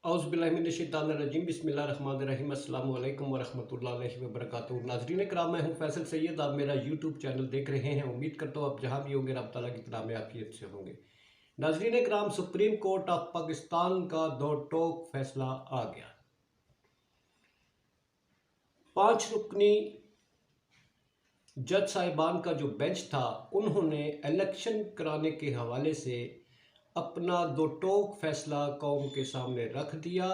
औज़ुबिल्लाहिमिनश्शैतानिर्रजीम बिस्मिल्लाहिर्रहमानिर्रहीम अस्सलामु अलैकुम वरहमतुल्लाहि वबरकातुहू। नाज़रीन कराम, मैं हूँ फैसल सैयद। आप मेरा यूट्यूब चैनल देख रहे हैं। उम्मीद करता हूँ आप जहाँ भी होंगे रब ताला की पनाह में आफियत से होंगे। नाज़रीन कराम, सुप्रीम कोर्ट ऑफ पाकिस्तान का दो टोक फैसला आ गया। 5 रुकनी जज साहिबान का जो बेंच था, उन्होंने इलेक्शन कराने के हवाले से अपना दो टोक फैसला कौम के सामने रख दिया।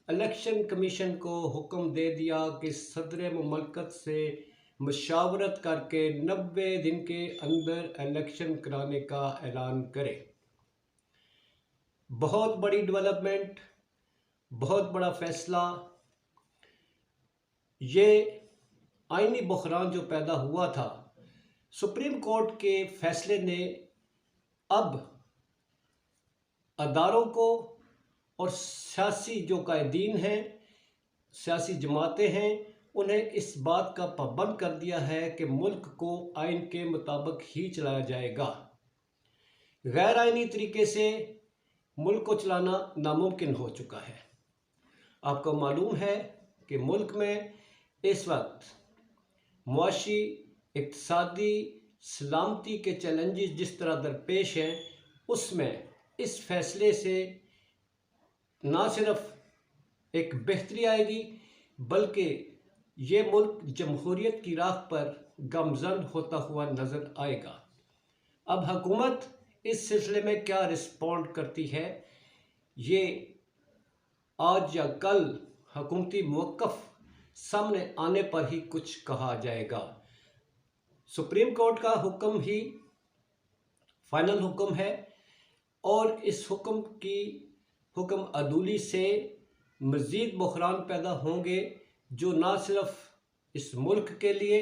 इलेक्शन कमीशन को हुक्म दे दिया कि सदर मुमलकत से मशावरत करके 90 दिन के अंदर इलेक्शन कराने का ऐलान करे। बहुत बड़ी डेवलपमेंट, बहुत बड़ा फैसला। ये आईनी बहरान जो पैदा हुआ था, सुप्रीम कोर्ट के फैसले ने अब अदारों को और सियासी जो कायदीन हैं, सियासी जमातें हैं, उन्हें इस बात का पाबंद कर दिया है कि मुल्क को आइन के मुताबिक ही चलाया जाएगा। गैर आइनी तरीके से मुल्क को चलाना नामुमकिन हो चुका है। आपको मालूम है कि मुल्क में इस वक्त मुआशी, इक़्तिसादी, सलामती के चैलेंजेस जिस तरह दरपेश हैं, उसमें इस फैसले से ना सिर्फ एक बेहतरी आएगी, बल्कि ये मुल्क जमहूरियत की राह पर गामज़न होता हुआ नज़र आएगा। अब हुकूमत इस सिलसिले में क्या रिस्पॉन्ड करती है, ये आज या कल हुकूमती मौक़िफ़ सामने आने पर ही कुछ कहा जाएगा। सुप्रीम कोर्ट का हुक्म ही फाइनल हुक्म है और इस हुक्म अदूली से मज़ीद बहरान पैदा होंगे, जो ना सिर्फ इस मुल्क के लिए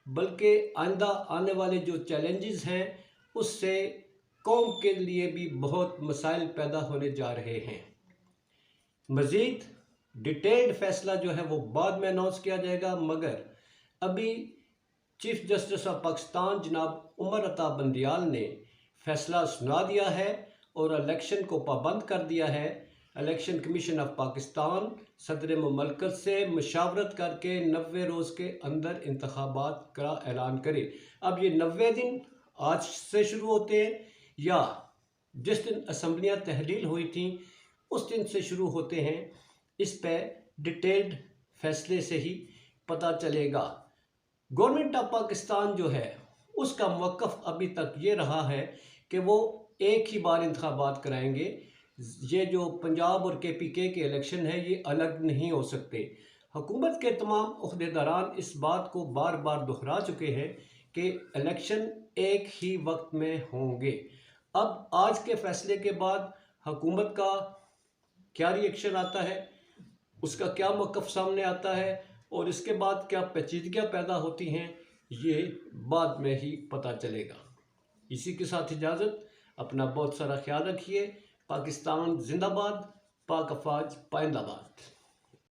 बल्कि आइंदा आने वाले जो चैलेंजेस हैं, उससे कौम के लिए भी बहुत मसाइल पैदा होने जा रहे हैं। मज़ीद डिटेल्ड फैसला जो है वो बाद में अनाउंस किया जाएगा, मगर अभी चीफ जस्टिस ऑफ पाकिस्तान जनाब उमर अता बंदियाल ने फैसला सुना दिया है और इलेक्शन को पाबंद कर दिया है। इलेक्शन कमीशन ऑफ पाकिस्तान सदर मुमलकत से मशावरत करके 90 रोज़ के अंदर इंतखाबात का ऐलान करे। अब ये 90 दिन आज से शुरू होते हैं या जिस दिन असम्बलियाँ तहलील हुई थी उस दिन से शुरू होते हैं, इस पर डिटेल्ड फैसले से ही पता चलेगा। गवर्नमेंट ऑफ पाकिस्तान जो है उसका मौक़िफ़ अभी तक ये रहा है कि वो एक ही बार इंतखाबात कराएंगे। ये जो पंजाब और KPK के इलेक्शन है, ये अलग नहीं हो सकते। हुकूमत के तमाम उहदेदारान इस बात को बार बार दोहरा चुके हैं कि इलेक्शन एक ही वक्त में होंगे। अब आज के फैसले के बाद हुकूमत का क्या रिएक्शन आता है, उसका क्या मौक़िफ़ सामने आता है और इसके बाद क्या पेचीदगियाँ पैदा होती हैं, ये बाद में ही पता चलेगा। इसी के साथ इजाज़त, अपना बहुत सारा ख्याल रखिए। पाकिस्तान जिंदाबाद, पाक अफवाज पाइंदाबाद।